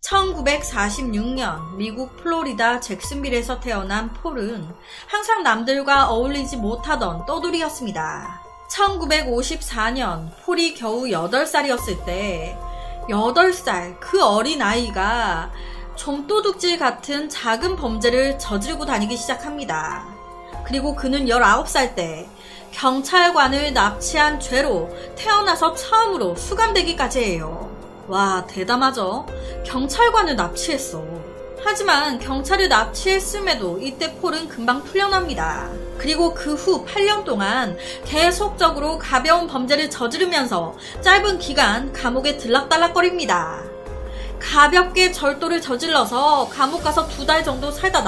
1946년 미국 플로리다 잭슨빌에서 태어난 폴은 항상 남들과 어울리지 못하던 떠돌이였습니다. 1954년 폴이 겨우 8살이었을 때 8살 그 어린 아이가 좀도둑질 같은 작은 범죄를 저지르고 다니기 시작합니다. 그리고 그는 19살 때 경찰관을 납치한 죄로 태어나서 처음으로 수감되기까지 해요. 와, 대담하죠? 경찰관을 납치했어. 하지만 경찰을 납치했음에도 이때 폴은 금방 풀려납니다. 그리고 그 후 8년 동안 계속적으로 가벼운 범죄를 저지르면서 짧은 기간 감옥에 들락달락거립니다. 가볍게 절도를 저질러서 감옥 가서 2달 정도 살다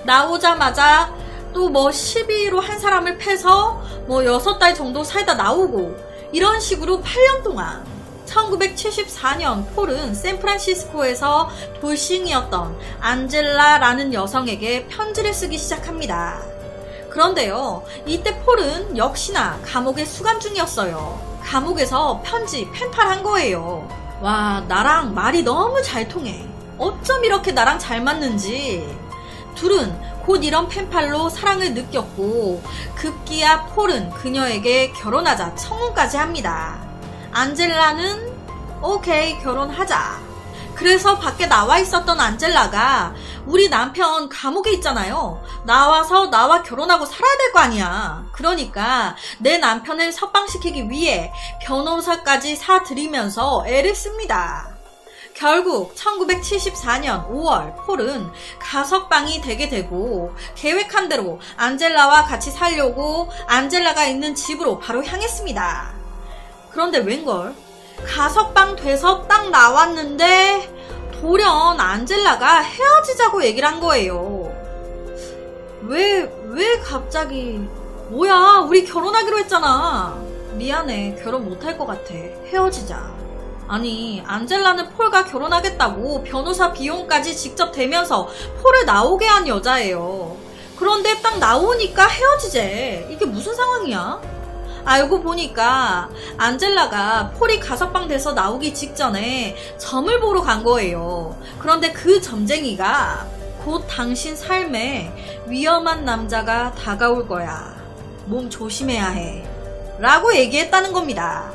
나오자마자 또 12로 한 사람을 패서 6달 정도 살다 나오고, 이런 식으로 8년 동안 1974년 폴은 샌프란시스코에서 돌싱이었던 안젤라라는 여성에게 편지를 쓰기 시작합니다. 그런데요, 이때 폴은 역시나 감옥에 수감 중이었어요. 감옥에서 편지 펜팔한 거예요. 와, 나랑 말이 너무 잘 통해. 어쩜 이렇게 나랑 잘 맞는지. 둘은 곧 이런 펜팔로 사랑을 느꼈고 급기야 폴은 그녀에게 결혼하자 청혼까지 합니다. 안젤라는 오케이, 결혼하자. 그래서 밖에 나와 있었던 안젤라가 우리 남편 감옥에 있잖아요. 나와서 나와 결혼하고 살아야 될 거 아니야. 그러니까 내 남편을 석방시키기 위해 변호사까지 사들이면서 애를 씁니다. 결국 1974년 5월 폴은 가석방이 되게 되고 계획한 대로 안젤라와 같이 살려고 안젤라가 있는 집으로 바로 향했습니다. 그런데 웬걸, 가석방 돼서 딱 나왔는데 돌연 안젤라가 헤어지자고 얘기를 한 거예요. 왜 갑자기? 뭐야, 우리 결혼하기로 했잖아. 미안해, 결혼 못할 것 같아. 헤어지자. 아니, 안젤라는 폴과 결혼하겠다고 변호사 비용까지 직접 대면서 폴을 나오게 한 여자예요. 그런데 딱 나오니까 헤어지재. 이게 무슨 상황이야? 알고 보니까 안젤라가 폴이 가석방 돼서 나오기 직전에 점을 보러 간 거예요. 그런데 그 점쟁이가 곧 당신 삶에 위험한 남자가 다가올 거야. 몸 조심해야 해. 라고 얘기했다는 겁니다.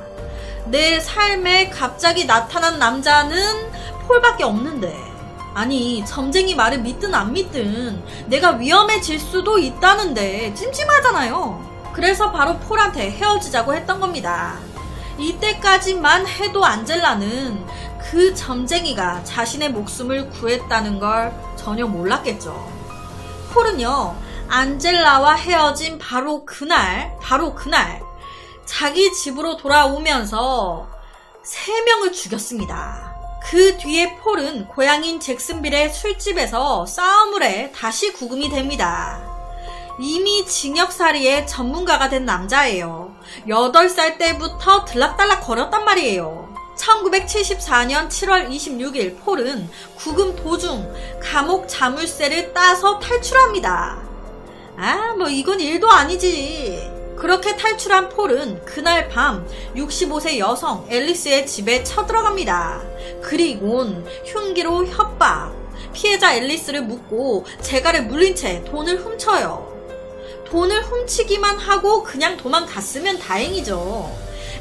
내 삶에 갑자기 나타난 남자는 폴밖에 없는데, 아니, 점쟁이 말을 믿든 안 믿든 내가 위험해질 수도 있다는데 찜찜하잖아요. 그래서 바로 폴한테 헤어지자고 했던 겁니다. 이때까지만 해도 안젤라는 그 점쟁이가 자신의 목숨을 구했다는 걸 전혀 몰랐겠죠. 폴은요, 안젤라와 헤어진 바로 그날 자기 집으로 돌아오면서 3명을 죽였습니다. 그 뒤에 폴은 고향인 잭슨빌의 술집에서 싸움을 해 다시 구금이 됩니다. 이미 징역살이의 전문가가 된 남자예요. 8살 때부터 들락달락 거렸단 말이에요. 1974년 7월 26일 폴은 구금 도중 감옥 자물쇠를 따서 탈출합니다. 이건 일도 아니지. 그렇게 탈출한 폴은 그날 밤 65세 여성 앨리스의 집에 쳐들어갑니다. 그리곤 흉기로 협박, 피해자 앨리스를 묶고 재갈을 물린 채 돈을 훔쳐요. 돈을 훔치기만 하고 그냥 도망갔으면 다행이죠.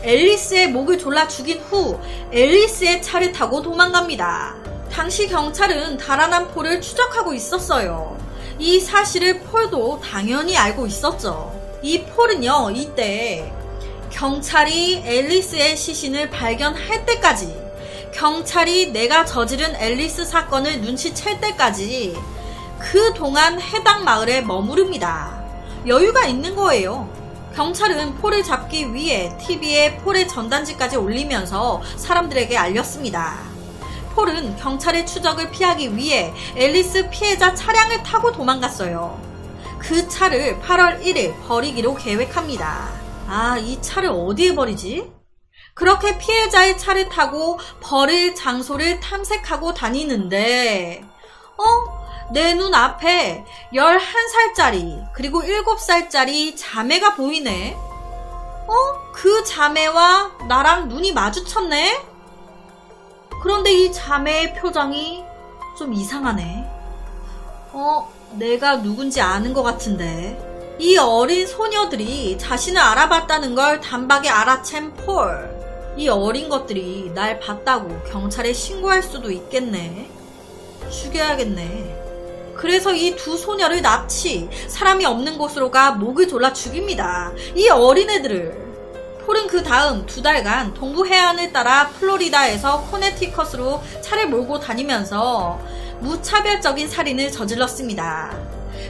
앨리스의 목을 졸라 죽인 후 앨리스의 차를 타고 도망갑니다. 당시 경찰은 달아난 폴을 추적하고 있었어요. 이 사실을 폴도 당연히 알고 있었죠. 이 폴은요, 이때 경찰이 앨리스의 시신을 발견할 때까지, 경찰이 내가 저지른 앨리스 사건을 눈치챌 때까지 그동안 해당 마을에 머무릅니다. 여유가 있는 거예요. 경찰은 폴을 잡기 위해 TV에 폴의 전단지까지 올리면서 사람들에게 알렸습니다. 폴은 경찰의 추적을 피하기 위해 앨리스 피해자 차량을 타고 도망갔어요. 그 차를 8월 1일 버리기로 계획합니다. 이 차를 어디에 버리지? 그렇게 피해자의 차를 타고 버릴 장소를 탐색하고 다니는데 내 눈앞에 11살짜리 그리고 7살짜리 자매가 보이네. 그 자매와 나랑 눈이 마주쳤네? 그런데 이 자매의 표정이 좀 이상하네. 내가 누군지 아는 것 같은데. 이 어린 소녀들이 자신을 알아봤다는 걸 단박에 알아챈 폴. 이 어린 것들이 날 봤다고 경찰에 신고할 수도 있겠네. 죽여야겠네. 그래서 이 두 소녀를 납치, 사람이 없는 곳으로 가 목을 졸라 죽입니다. 이 어린애들을. 폴은 그 다음 2달간 동부 해안을 따라 플로리다에서 코네티컷으로 차를 몰고 다니면서 무차별적인 살인을 저질렀습니다.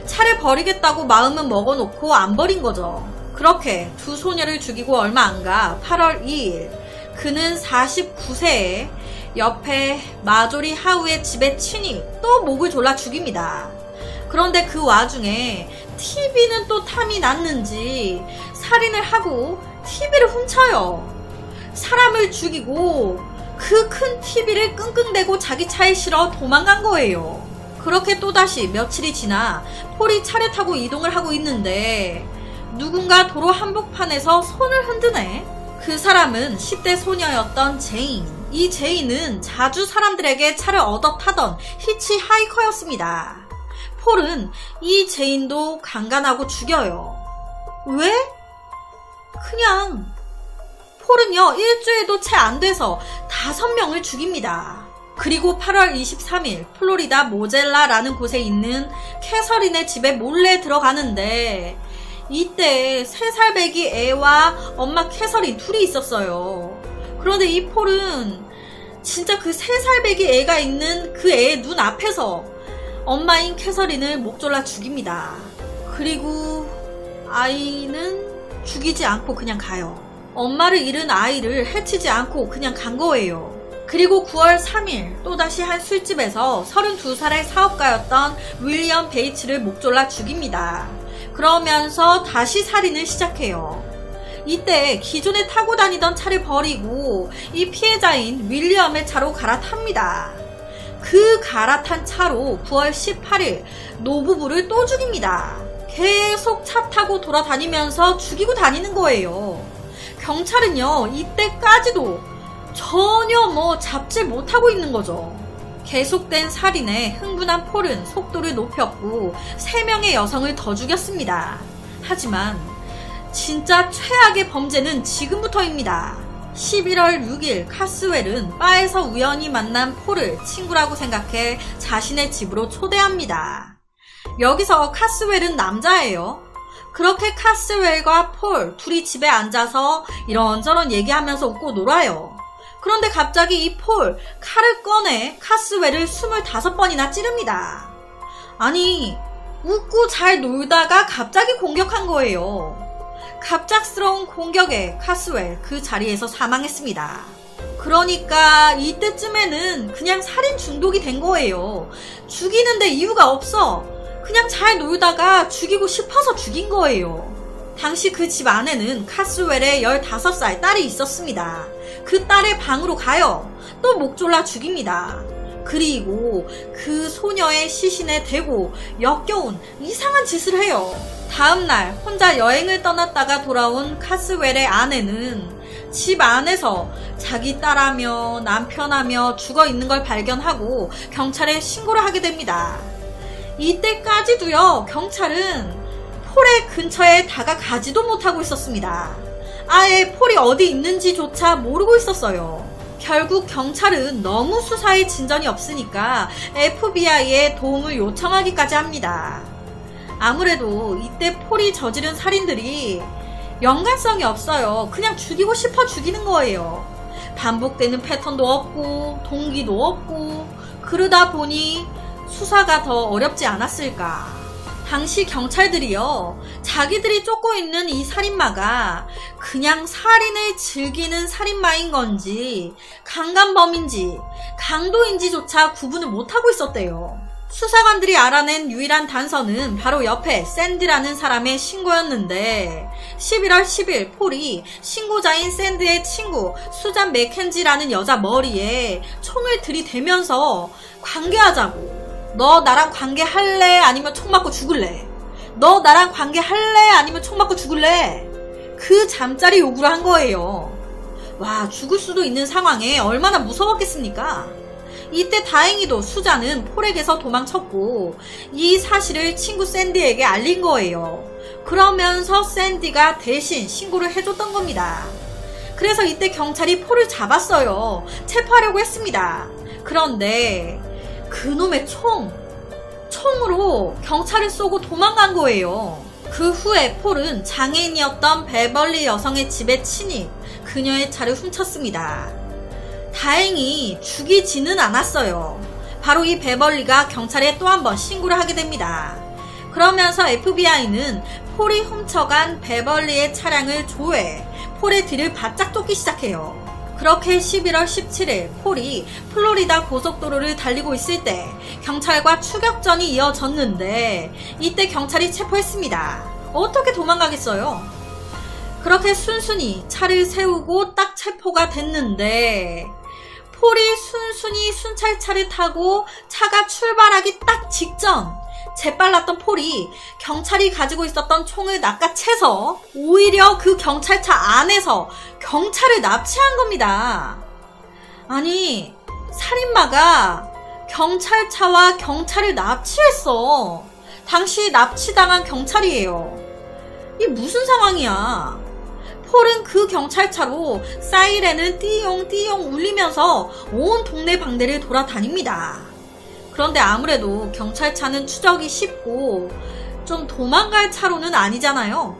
차를 버리겠다고 마음은 먹어놓고 안 버린 거죠. 그렇게 두 소녀를 죽이고 얼마 안 가 8월 2일 그는 49세에 옆에 마조리 하우의 집에 침입, 또 목을 졸라 죽입니다. 그런데 그 와중에 TV는 또 탐이 났는지 살인을 하고 TV를 훔쳐요. 사람을 죽이고 그 큰 TV를 끙끙대고 자기 차에 실어 도망간 거예요. 그렇게 또다시 며칠이 지나 폴이 차를 타고 이동을 하고 있는데 누군가 도로 한복판에서 손을 흔드네. 그 사람은 10대 소녀였던 제인. 이 제인은 자주 사람들에게 차를 얻어 타던 히치하이커였습니다. 폴은 이 제인도 강간하고 죽여요. 왜? 그냥 폴은요, 일주일도 채 안 돼서 5명을 죽입니다. 그리고 8월 23일 플로리다 모젤라라는 곳에 있는 캐서린의 집에 몰래 들어가는데 이때 3살 배기 애와 엄마 캐서린 둘이 있었어요. 그런데 이 폴은 진짜 그 3살 배기 애가 있는 그 애의 눈 앞에서 엄마인 캐서린을 목졸라 죽입니다. 그리고 아이는 죽이지 않고 그냥 가요. 엄마를 잃은 아이를 해치지 않고 그냥 간 거예요. 그리고 9월 3일 또다시 한 술집에서 32살의 사업가였던 윌리엄 베이츠를 목졸라 죽입니다. 그러면서 다시 살인을 시작해요. 이때 기존에 타고 다니던 차를 버리고 이 피해자인 윌리엄의 차로 갈아탑니다. 그 갈아탄 차로 9월 18일 노부부를 또 죽입니다. 계속 차 타고 돌아다니면서 죽이고 다니는 거예요. 경찰은요, 이때까지도 전혀 잡질 못하고 있는 거죠. 계속된 살인에 흥분한 폴은 속도를 높였고 3명의 여성을 더 죽였습니다. 하지만 진짜 최악의 범죄는 지금부터입니다. 11월 6일 카스웰은 바에서 우연히 만난 폴을 친구라고 생각해 자신의 집으로 초대합니다. 여기서 카스웰은 남자예요. 그렇게 카스웰과 폴 둘이 집에 앉아서 이런저런 얘기하면서 웃고 놀아요. 그런데 갑자기 이 폴 칼을 꺼내 카스웰을 25번이나 찌릅니다. 아니, 웃고 잘 놀다가 갑자기 공격한 거예요. 갑작스러운 공격에 카스웰 그 자리에서 사망했습니다. 그러니까 이때쯤에는 그냥 살인 중독이 된 거예요. 죽이는데 이유가 없어. 그냥 잘 놀다가 죽이고 싶어서 죽인 거예요. 당시 그 집 안에는 카스웰의 15살 딸이 있었습니다. 그 딸의 방으로 가요. 또 목졸라 죽입니다. 그리고 그 소녀의 시신에 대고 역겨운 이상한 짓을 해요. 다음날 혼자 여행을 떠났다가 돌아온 카스웰의 아내는 집 안에서 자기 딸하며 남편하며 죽어있는 걸 발견하고 경찰에 신고를 하게 됩니다. 이때까지도요, 경찰은 폴의 근처에 다가가지도 못하고 있었습니다. 아예 폴이 어디 있는지조차 모르고 있었어요. 결국 경찰은 너무 수사에 진전이 없으니까 FBI에 도움을 요청하기까지 합니다. 아무래도 이때 폴이 저지른 살인들이 연관성이 없어요. 그냥 죽이고 싶어 죽이는 거예요. 반복되는 패턴도 없고 동기도 없고 그러다 보니 수사가 더 어렵지 않았을까. 당시 경찰들이요, 자기들이 쫓고 있는 이 살인마가 그냥 살인을 즐기는 살인마인 건지 강간범인지 강도인지조차 구분을 못하고 있었대요. 수사관들이 알아낸 유일한 단서는 바로 옆에 샌디라는 사람의 신고였는데 11월 10일 폴이 신고자인 샌디의 친구 수잔 맥켄지라는 여자 머리에 총을 들이대면서 관계하자고, 너 나랑 관계할래? 아니면 총 맞고 죽을래? 너 나랑 관계할래? 아니면 총 맞고 죽을래? 그 잠자리 요구를 한 거예요. 와, 죽을 수도 있는 상황에 얼마나 무서웠겠습니까? 이때 다행히도 수자는 폴에게서 도망쳤고 이 사실을 친구 샌디에게 알린 거예요. 그러면서 샌디가 대신 신고를 해줬던 겁니다. 그래서 이때 경찰이 폴을 잡았어요. 체포하려고 했습니다. 그런데 그놈의 총으로 경찰을 쏘고 도망간 거예요. 그 후에 폴은 장애인이었던 베벌리 여성의 집에 침입, 그녀의 차를 훔쳤습니다. 다행히 죽이지는 않았어요. 바로 이 베벌리가 경찰에 또 한 번 신고를 하게 됩니다. 그러면서 FBI는 폴이 훔쳐간 베벌리의 차량을 조회, 폴의 뒤를 바짝 쫓기 시작해요. 그렇게 11월 17일 폴이 플로리다 고속도로를 달리고 있을 때 경찰과 추격전이 이어졌는데 이때 경찰이 체포했습니다. 어떻게 도망가겠어요? 그렇게 순순히 차를 세우고 딱 체포가 됐는데 폴이 순순히 순찰차를 타고 차가 출발하기 딱 직전 재빨랐던 폴이 경찰이 가지고 있었던 총을 낚아채서 오히려 그 경찰차 안에서 경찰을 납치한 겁니다. 아니, 살인마가 경찰차와 경찰을 납치했어. 당시 납치당한 경찰이에요. 이 무슨 상황이야? 폴은 그 경찰차로 사이렌을 띠용띠용 울리면서 온 동네 방대를 돌아다닙니다. 그런데 아무래도 경찰차는 추적이 쉽고 좀 도망갈 차로는 아니잖아요.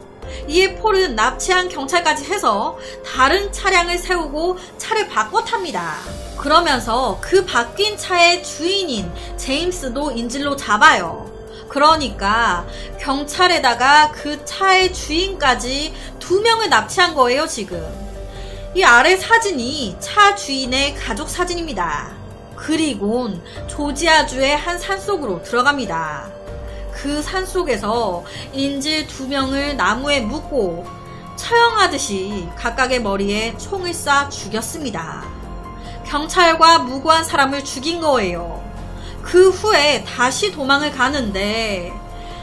이에 폴은 납치한 경찰까지 해서 다른 차량을 세우고 차를 바꿔 탑니다. 그러면서 그 바뀐 차의 주인인 제임스도 인질로 잡아요. 그러니까 경찰에다가 그 차의 주인까지 2명을 납치한 거예요, 지금. 이 아래 사진이 차 주인의 가족 사진입니다. 그리곤 조지아주의 한 산속으로 들어갑니다. 그 산속에서 인질 2명을 나무에 묶고 처형하듯이 각각의 머리에 총을 쏴 죽였습니다. 경찰과 무고한 사람을 죽인 거예요. 그 후에 다시 도망을 가는데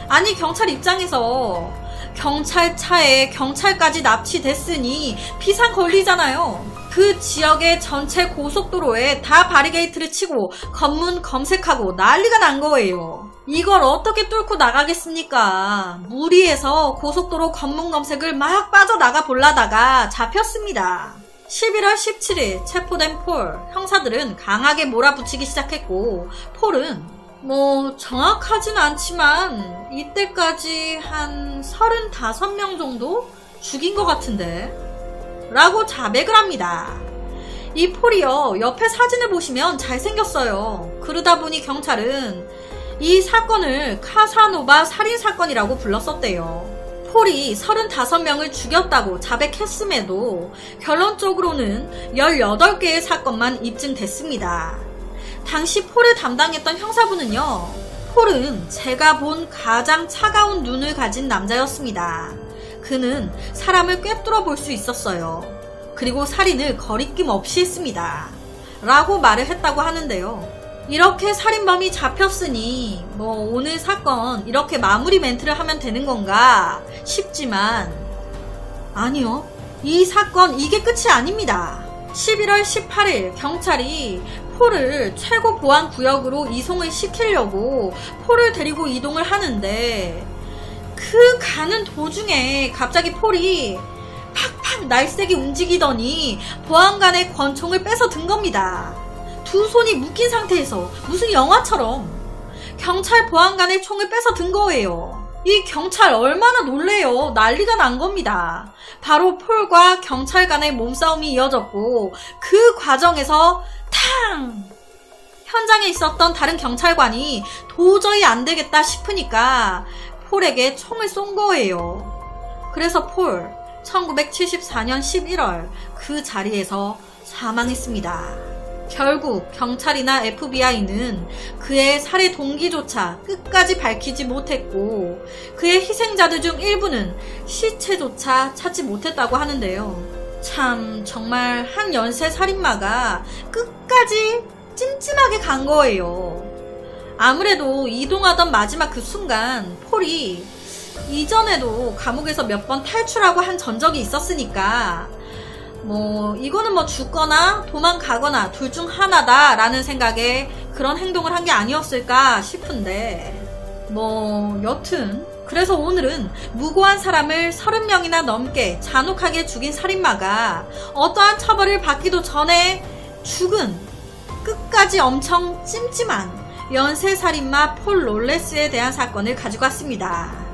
아니 경찰 입장에서 경찰차에 경찰까지 납치됐으니 비상 걸리잖아요. 그 지역의 전체 고속도로에 다 바리게이트를 치고 검문 검색하고 난리가 난 거예요. 이걸 어떻게 뚫고 나가겠습니까? 무리해서 고속도로 검문 검색을 막 빠져나가 보려다가 잡혔습니다. 11월 17일 체포된 폴, 형사들은 강하게 몰아붙이기 시작했고 폴은 정확하진 않지만 이때까지 한 35명 정도 죽인 것 같은데 라고 자백을 합니다. 이 폴이요, 옆에 사진을 보시면 잘생겼어요. 그러다 보니 경찰은 이 사건을 카사노바 살인사건이라고 불렀었대요. 폴이 35명을 죽였다고 자백했음에도 결론적으로는 18개의 사건만 입증됐습니다. 당시 폴을 담당했던 형사분은요, 폴은 제가 본 가장 차가운 눈을 가진 남자였습니다. 그는 사람을 꿰뚫어 볼 수 있었어요. 그리고 살인을 거리낌 없이 했습니다. 라고 말을 했다고 하는데요. 이렇게 살인범이 잡혔으니 오늘 사건 이렇게 마무리 멘트를 하면 되는 건가 싶지만 아니요. 이 사건 이게 끝이 아닙니다. 11월 18일 경찰이 폴을 최고 보안 구역으로 이송을 시키려고 폴을 데리고 이동을 하는데 그 가는 도중에 갑자기 폴이 팍팍 날쌔게 움직이더니 보안관의 권총을 뺏어 든 겁니다. 두 손이 묶인 상태에서 무슨 영화처럼 경찰 보안관의 총을 뺏어 든 거예요. 이 경찰 얼마나 놀래요. 난리가 난 겁니다. 바로 폴과 경찰 간의 몸싸움이 이어졌고 그 과정에서 탕! 현장에 있었던 다른 경찰관이 도저히 안 되겠다 싶으니까 폴에게 총을 쏜 거예요. 그래서 폴 1974년 11월 그 자리에서 사망했습니다. 결국 경찰이나 FBI는 그의 살해 동기조차 끝까지 밝히지 못했고 그의 희생자들 중 일부는 시체조차 찾지 못했다고 하는데요. 참 정말 한 연쇄 살인마가 끝까지 찜찜하게 간 거예요. 아무래도 이동하던 마지막 그 순간 폴이 이전에도 감옥에서 몇 번 탈출하고 한 전적이 있었으니까 이거는 죽거나 도망가거나 둘 중 하나다라는 생각에 그런 행동을 한 게 아니었을까 싶은데, 여튼 그래서 오늘은 무고한 사람을 30명이나 넘게 잔혹하게 죽인 살인마가 어떠한 처벌을 받기도 전에 죽은 끝까지 엄청 찜찜한 연쇄살인마 폴 롤레스에 대한 사건을 가지고 왔습니다.